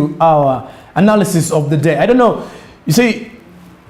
into our analysis of the day. I don't know, you see,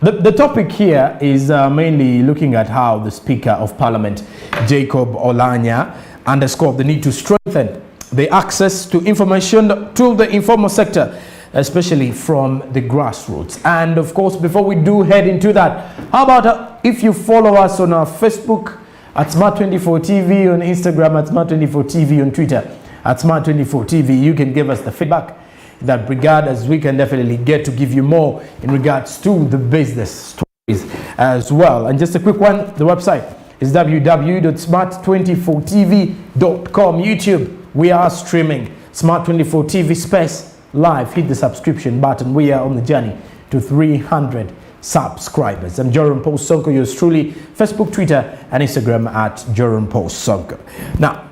the topic here is mainly looking at how the Speaker of Parliament, Jacob Oulanyah, underscored the need to strengthen the access to information to the informal sector, especially from the grassroots. And of course, before we do head into that, how about if you follow us on our Facebook at Smart24TV, on Instagram at Smart24TV, on Twitter at Smart24TV, you can give us the feedback in that regard, as we can definitely get to give you more in regards to the business stories as well. And just a quick one, the website is www.smart24tv.com. YouTube, we are streaming Smart24TV space live. Hit the subscription button. We are on the journey to 300 subscribers. I'm Jerome Paul Sonko, yours truly, Facebook, Twitter, and Instagram at Jerome Paul Sonko. Now,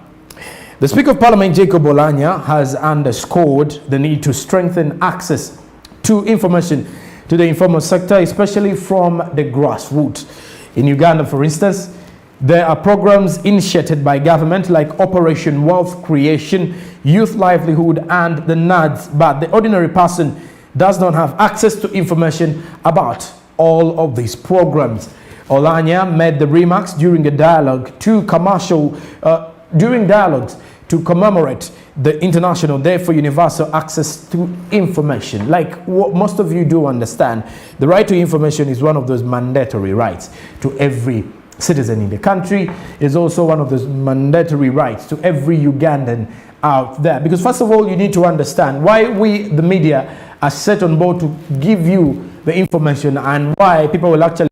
the Speaker of Parliament, Jacob Oulanyah, has underscored the need to strengthen access to information to the informal sector, especially from the grassroots. In Uganda, for instance, there are programs initiated by government like Operation Wealth Creation, Youth Livelihood, and the NADS, but the ordinary person does not have access to information about all of these programs. Oulanyah made the remarks during a dialogue to commemorate the International Day for Universal Access to Information. Like what most of you do understand, the right to information is one of those mandatory rights to every citizen in the country. Is also one of those mandatory rights to every Ugandan out there. Because first of all, you need to understand why we, the media, are set on board to give you the information, and why people will actually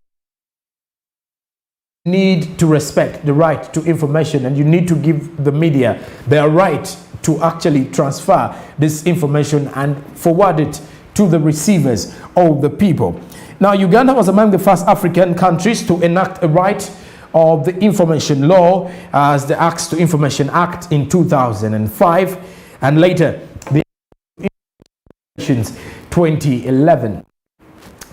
need to respect the right to information, and you need to give the media their right to actually transfer this information and forward it to the receivers of the people. Now, Uganda was among the first African countries to enact a right of the information law as the Access to Information Act in 2005, and later the 2011.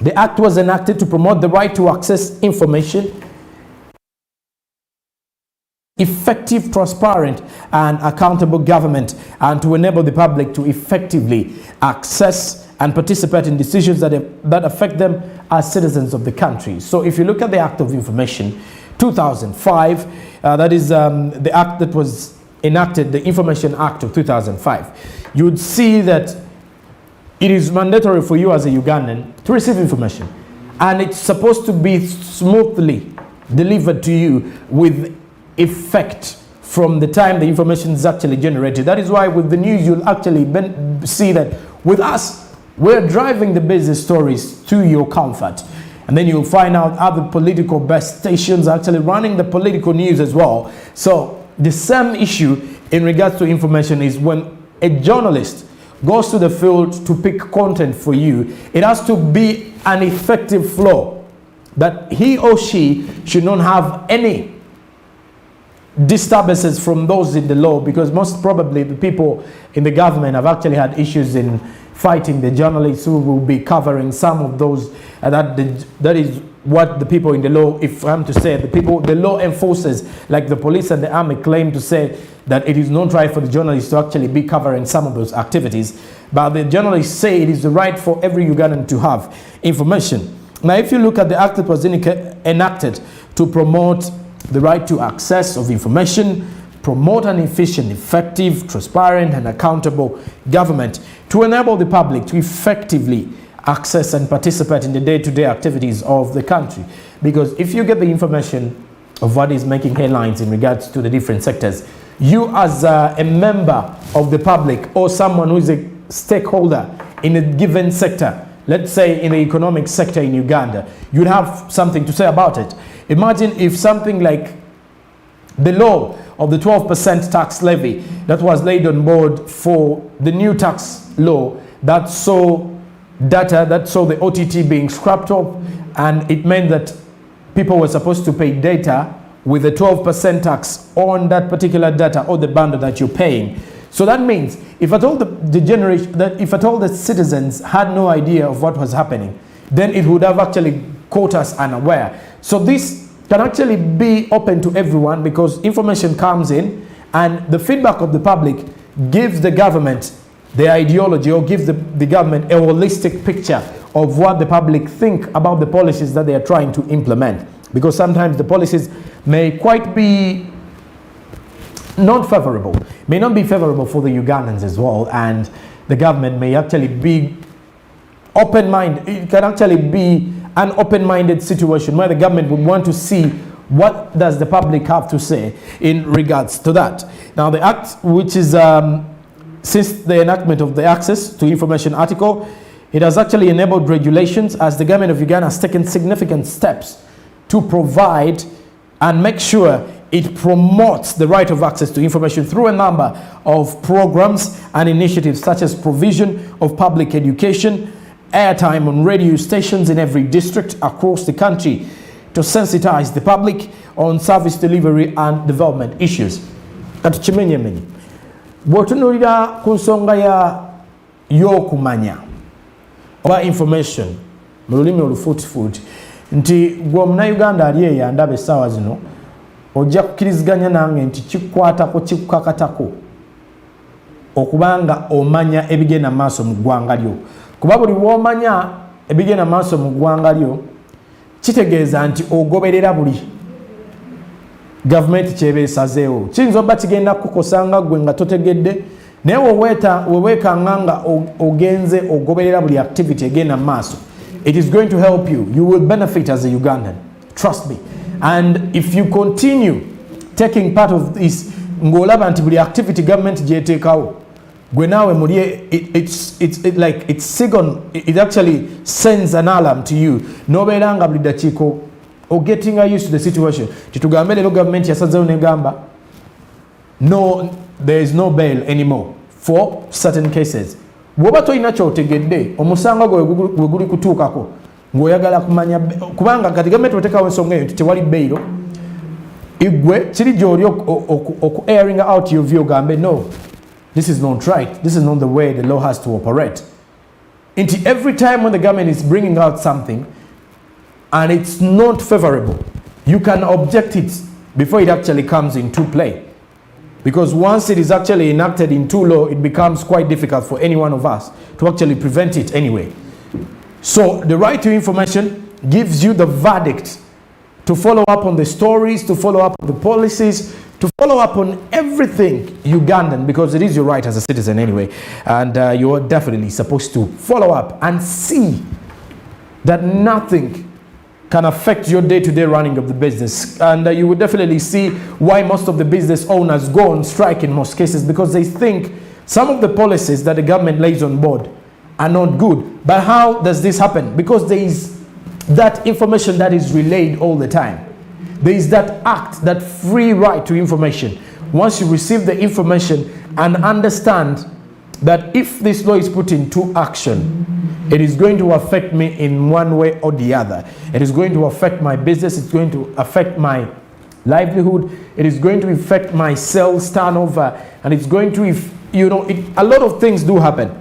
The act was enacted to promote the right to access information, effective, transparent, and accountable government, and to enable the public to effectively access and participate in decisions that affect them as citizens of the country. So if you look at the Act of Information 2005, that is the act that was enacted, the Information Act of 2005, you would see that it is mandatory for you as a Ugandan to receive information, and it's supposed to be smoothly delivered to you with effect from the time the information is actually generated. That is why with the news you'll actually see that with us, we're driving the business stories to your comfort, and then you'll find out other political based stations are actually running the political news as well. So the same issue in regards to information is when a journalist goes to the field to pick content for you, it has to be an effective flow, that he or she should not have any disturbances from those in the law, because most probably the people in the government have actually had issues in fighting the journalists who will be covering some of those, that is what the people in the law, if I'm to say, the law enforcers like the police and the army claim to say that it is not right for the journalists to actually be covering some of those activities, but the journalists say it is the right for every Ugandan to have information. Now, if you look at the act that was enacted to promote the right to access of information, promote an efficient, effective, transparent, and accountable government to enable the public to effectively access and participate in the day-to-day activities of the country. Because if you get the information of what is making headlines in regards to the different sectors, you as a member of the public or someone who is a stakeholder in a given sector, let's say in the economic sector in Uganda, you'd have something to say about it. Imagine if something like the law of the 12% tax levy that was laid on board for the new tax law that saw the OTT being scrapped off, and it meant that people were supposed to pay data with a 12% tax on that particular data or the bundle that you're paying. So that means if at all if at all the citizens had no idea of what was happening, then it would have actually caught us unaware. So this can actually be open to everyone, because information comes in and the feedback of the public gives the government the ideology or give the government a holistic picture of what the public think about the policies that they are trying to implement. Because sometimes the policies may quite be not favorable, may not be favorable for the Ugandans as well, and the government may actually be open-minded. It can actually be an open-minded situation where the government would want to see what does the public have to say in regards to that. Now the act, which is since the enactment of the Access to Information article, it has actually enabled regulations as the government of Uganda has taken significant steps to provide and make sure it promotes the right of access to information through a number of programs and initiatives such as provision of public education, airtime on radio stations in every district across the country to sensitize the public on service delivery and development issues. Katukimenyemenye bw'otunuulira ku nsonga y'okumanya oba information mu lulimi olufuutifuuti nti gwe omunnayuganda ali eyo andaba essaawa zino ojja kukkiriziganya nange nti kikwatako kikukakatako okubanga omanya ebigenda mu maaso mu ggwanga lyo, kuba buli bw'omanya ebigenda mu maaso mu ggwanga lyo kitegeeza nti ogoberera buli gavumenti kyeba esazeewo. Kiyinza obba kigenda kukosanga gwe nga totegedde, naye weweekanga nga ogenze ogoberera buli activity egenda mu maaso, it is going to help you. You will benefit as a Ugandan, trust me. And if you continue taking part of this ng'olaba nti buli activity government gyeteekawo gwe naawe muli, it actually sends an alarm to you. Nobeera nga buli dakiiko or getting used to the situation. Titugambe lero government yasazeewo negamba no, there is no bail anymore for certain cases. Bw'oba tolina ky'otegedde omusango gwe guli kutuukako ng'oyagala kumanya, kubanga kati gavumenti oteekawo ensonga eyo nti tewali bail, igwe kiri gy'oli oku airing out your view ogambe no, this is not right, this is not the way the law has to operate. Nti every time when the government is bringing out something and it's not favorable, you can object it before it actually comes into play. Because once it is actually enacted into law, it becomes quite difficult for any one of us to actually prevent it anyway. So the right to information gives you the verdict to follow up on the stories, to follow up on the policies, to follow up on everything Ugandan, because it is your right as a citizen anyway. And you're definitely supposed to follow up and see that nothing can affect your day-to-day running of the business. And you would definitely see why most of the business owners go on strike in most cases, because they think some of the policies that the government lays on board are not good. But how does this happen? Because there is that information that is relayed all the time. There is that act, that free right to information. Once you receive the information and understand that if this law is put into action, it is going to affect me in one way or the other. It is going to affect my business. It's going to affect my livelihood. It is going to affect my sales turnover. And it's going to, a lot of things do happen.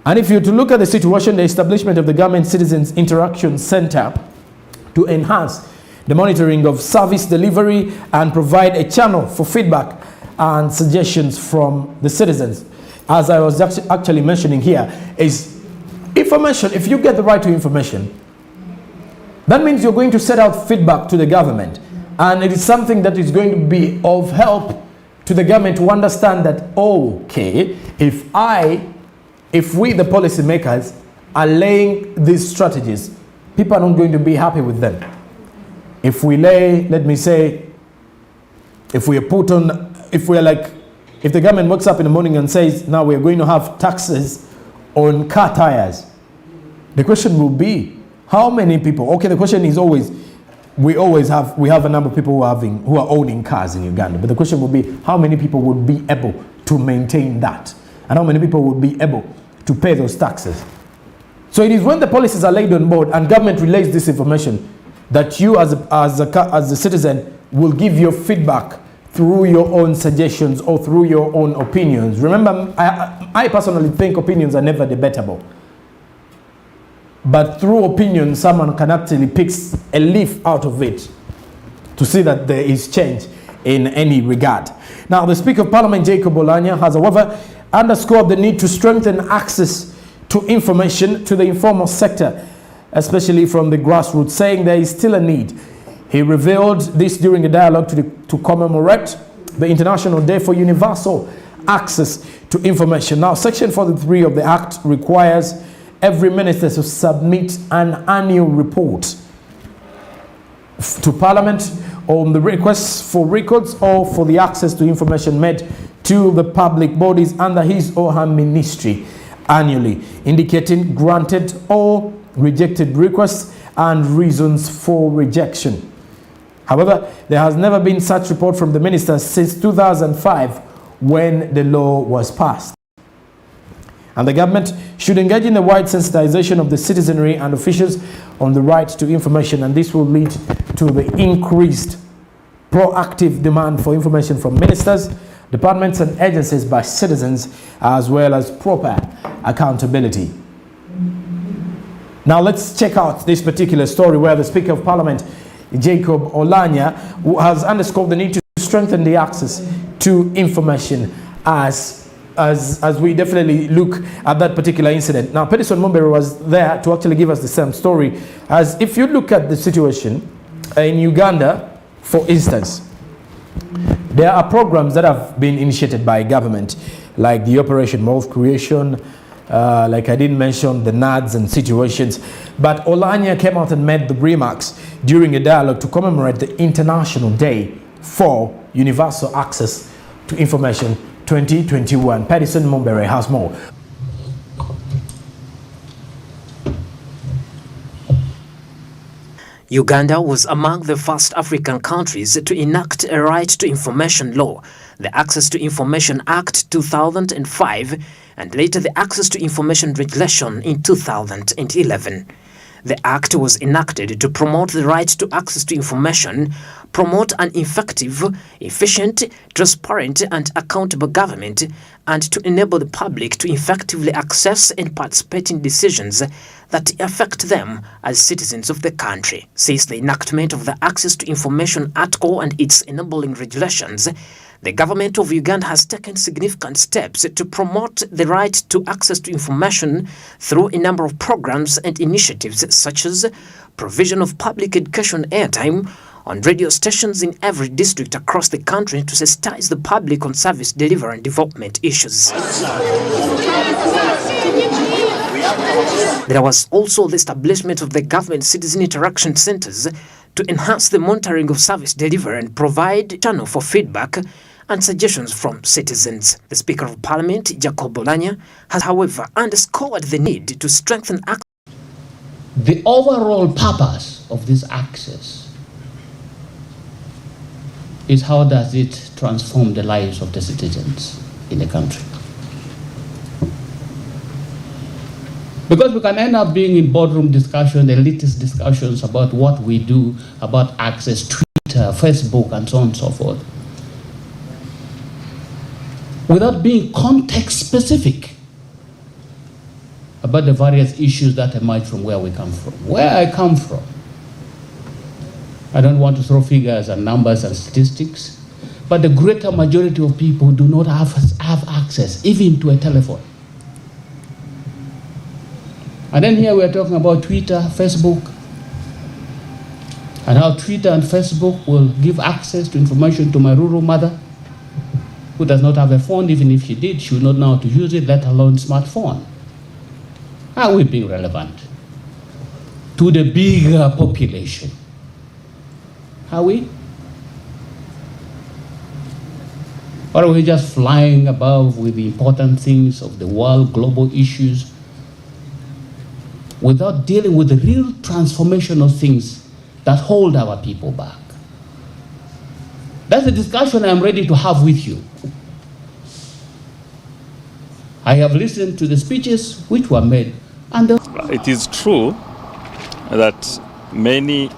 And if you to look at the situation, the establishment of the Government Citizens Interaction Center to enhance the monitoring of service delivery and provide a channel for feedback and suggestions from the citizens, as I was actually mentioning here, is information. If you get the right to information, that means you're going to set out feedback to the government, and it is something that is going to be of help to the government to understand that, okay, if we the policymakers are laying these strategies, people are not going to be happy with them. If we lay, let me say, if the government wakes up in the morning and says, now we're going to have taxes on car tires, the question will be, how many people? Okay, the question is always, we have a number of people who are owning cars in Uganda, but the question will be, how many people would be able to maintain that, and how many people would be able to pay those taxes? So it is when the policies are laid on board and government relays this information that you as a citizen will give your feedback through your own suggestions or through your own opinions. Remember, I personally think opinions are never debatable. But through opinion, someone can actually pick a leaf out of it to see that there is change in any regard. Now, the Speaker of Parliament, Jacob Oulanyah, has, however, underscored the need to strengthen access to information to the informal sector, especially from the grassroots, saying there is still a need. He revealed this during a dialogue to commemorate the International Day for Universal Access to Information. Now, Section 43 of the Act requires every minister to submit an annual report to Parliament on the requests for records or for the access to information made to the public bodies under his or her ministry annually, indicating granted or rejected requests and reasons for rejection. However, there has never been such report from the minister since 2005 when the law was passed. And the government should engage in the wide sensitization of the citizenry and officials on the right to information, and this will lead to the increased proactive demand for information from ministers, departments and agencies by citizens, as well as proper accountability. Now let's check out this particular story where the Speaker of Parliament, Jacob Oulanyah, has underscored the need to strengthen the access to information as we definitely look at that particular incident. Now, Pedison Mumbere was there to actually give us the same story, as if you look at the situation in Uganda, for instance, there are programs that have been initiated by government, like the Operation Wealth Creation, like I didn't mention the NADS and situations, but Oulanyah came out and made the remarks during a dialogue to commemorate the International Day for Universal Access to Information 2021. Pedison Mumbere has more. Uganda was among the first African countries to enact a right to information law, the Access to Information Act 2005, and later the Access to Information Regulation in 2011. The Act was enacted to promote the right to access to information, promote an effective, efficient, transparent and accountable government, and to enable the public to effectively access and participate in decisions that affect them as citizens of the country. Since the enactment of the Access to Information Article and its enabling regulations, the government of Uganda has taken significant steps to promote the right to access to information through a number of programs and initiatives, such as provision of public education airtime on radio stations in every district across the country to sensitize the public on service delivery and development issues. There was also the establishment of the government citizen interaction centers to enhance the monitoring of service delivery and provide a channel for feedback and suggestions from citizens. The Speaker of Parliament, Jacob Oulanyah, has, however, underscored the need to strengthen access. The overall purpose of this access is how does it transform the lives of the citizens in the country. Because we can end up being in boardroom discussion, elitist discussions about what we do, about access, Twitter, Facebook, and so on and so forth, without being context specific about the various issues that emerge from where we come from. Where I come from, I don't want to throw figures and numbers and statistics, but the greater majority of people do not have access even to a telephone. And then here we are talking about Twitter, Facebook, and how Twitter and Facebook will give access to information to my rural mother, who does not have a phone. Even if she did, she would not know how to use it, let alone smartphone. Are we being relevant to the bigger population? Are we? Or are we just flying above with the important things of the world, global issues, without dealing with the real transformational things that hold our people back? That's a discussion I'm ready to have with you. I have listened to the speeches which were made, and it is true that many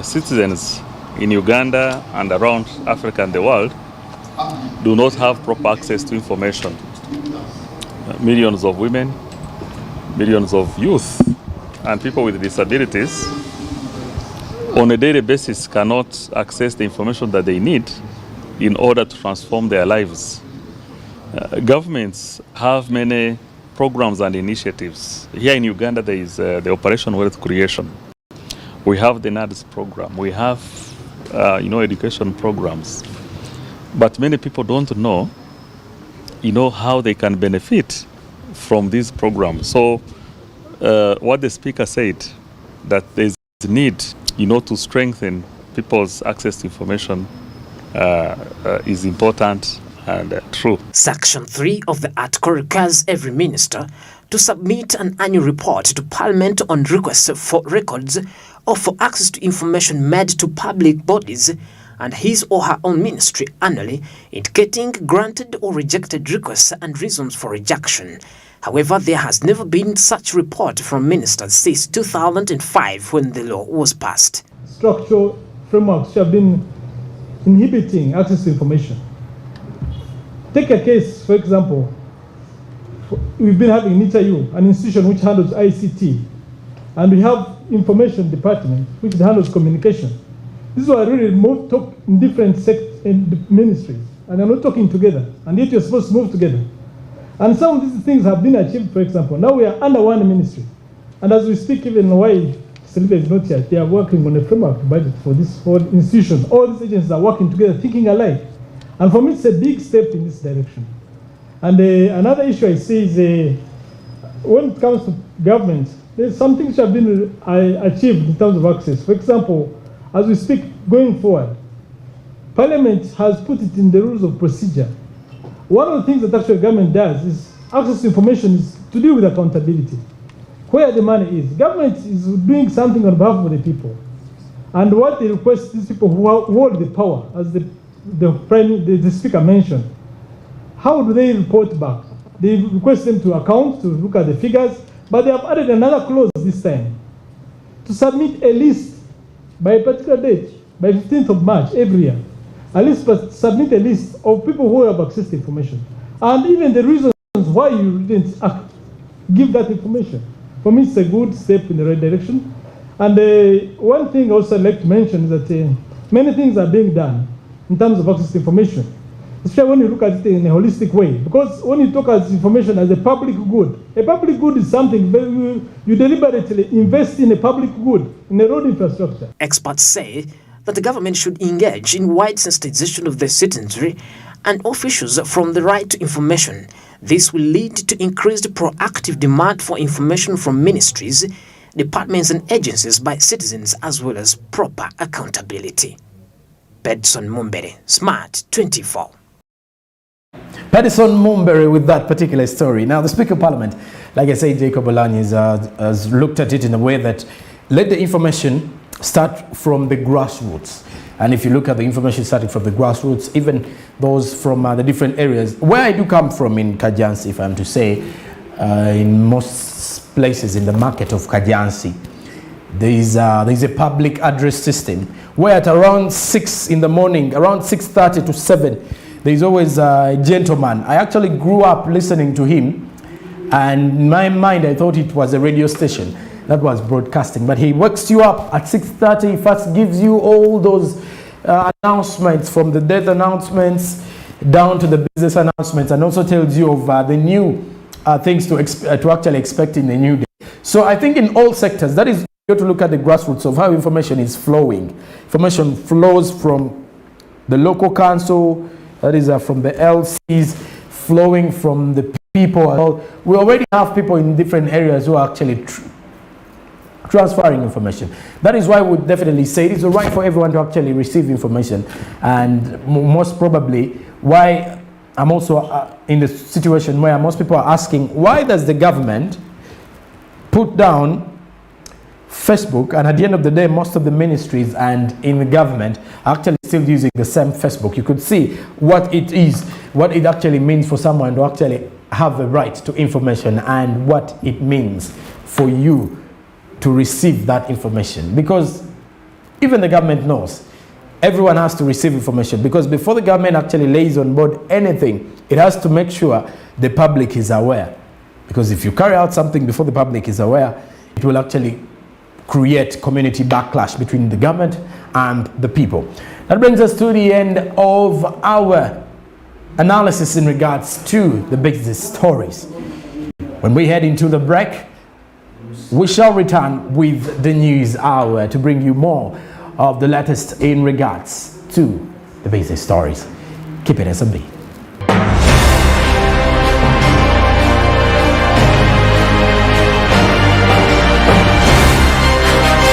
citizens in Uganda and around Africa and the world do not have proper access to information. Millions of women, millions of youth, and people with disabilities on a daily basis cannot access the information that they need in order to transform their lives. Governments have many programs and initiatives. Here in Uganda, there is the Operation Wealth Creation. We have the NADS program. We have, education programs. But many people don't know, how they can benefit from these programs. So what the speaker said, that there's a need, to strengthen people's access to information is important and true. Section 3 of the article requires every minister to submit an annual report to Parliament on requests for records or for access to information made to public bodies and his or her own ministry annually, indicating granted or rejected requests and reasons for rejection. However, there has never been such report from ministers since 2005 when the law was passed. Structural frameworks have been inhibiting access to information. Take a case, for example, we've been having NITAU, an institution which handles ICT, and we have information department which handles communication. These are really talk in different ministries, and they're not talking together, and yet you're supposed to move together. And some of these things have been achieved, for example. Now we are under one ministry, and as we speak, even why Sylvia is not here, they are working on a framework budget for this whole institution. All these agencies are working together, thinking alike. And for me, it's a big step in this direction. And another issue I see is when it comes to government, there's some things that have been achieved in terms of access. For example, as we speak, going forward, Parliament has put it in the rules of procedure. One of the things that actually government does is access to information is to deal with accountability. Where the money is. Government is doing something on behalf of the people. And what they request these people who hold the power, as the speaker mentioned, how do they report back? They request them to account, to look at the figures, but they have added another clause this time to submit a list by a particular date, by 15th of March every year. At least submit a list of people who have access to information. And even the reasons why you didn't give that information. For me, it's a good step in the right direction. And one thing also I'd like to mention is that many things are being done in terms of access to information, especially when you look at it in a holistic way. Because when you talk about information as a public good is something where you deliberately invest in a public good, in a road infrastructure. Experts say that the government should engage in wide sensitization of the citizenry and officials from the right to information. This will lead to increased proactive demand for information from ministries, departments and agencies by citizens, as well as proper accountability. Pedson Mumbere, Smart 24. Pedson Mumbere with that particular story. Now, the Speaker of Parliament, like I said, Jacob Oulanyah has looked at it in a way that let the information start from the grassroots. And if you look at the information starting from the grassroots, even those from the different areas, where I do come from in Kajansi, if I'm to say, in most places in the market of Kajansi, there is a public address system where at around 6 in the morning, around 6:30 to 7, there is always a gentleman. I actually grew up listening to him, and in my mind I thought it was a radio station that was broadcasting, but he wakes you up at 6:30. He first gives you all those announcements, from the death announcements down to the business announcements, and also tells you of the new things to actually expect in the new day. So I think in all sectors, that is, you have to look at the grassroots of how information is flowing. Information flows from the local council, that is from the LCs, flowing from the people. We already have people in different areas who are actually transferring information. That is why we would definitely say it is a right for everyone to actually receive information. And most probably why I'm also in the situation where most people are asking, why does the government put down Facebook, and at the end of the day most of the ministries and in the government are actually still using the same Facebook? You could see what it is, what it actually means for someone to actually have the right to information, and what it means for you to receive that information. Because even the government knows everyone has to receive information, because before the government actually lays on board anything, it has to make sure the public is aware. Because if you carry out something before the public is aware, it will actually create community backlash between the government and the people. That brings us to the end of our analysis in regards to the business stories. When we head into the break, we shall return with the news hour to bring you more of the latest in regards to the business stories. Keep it SMB.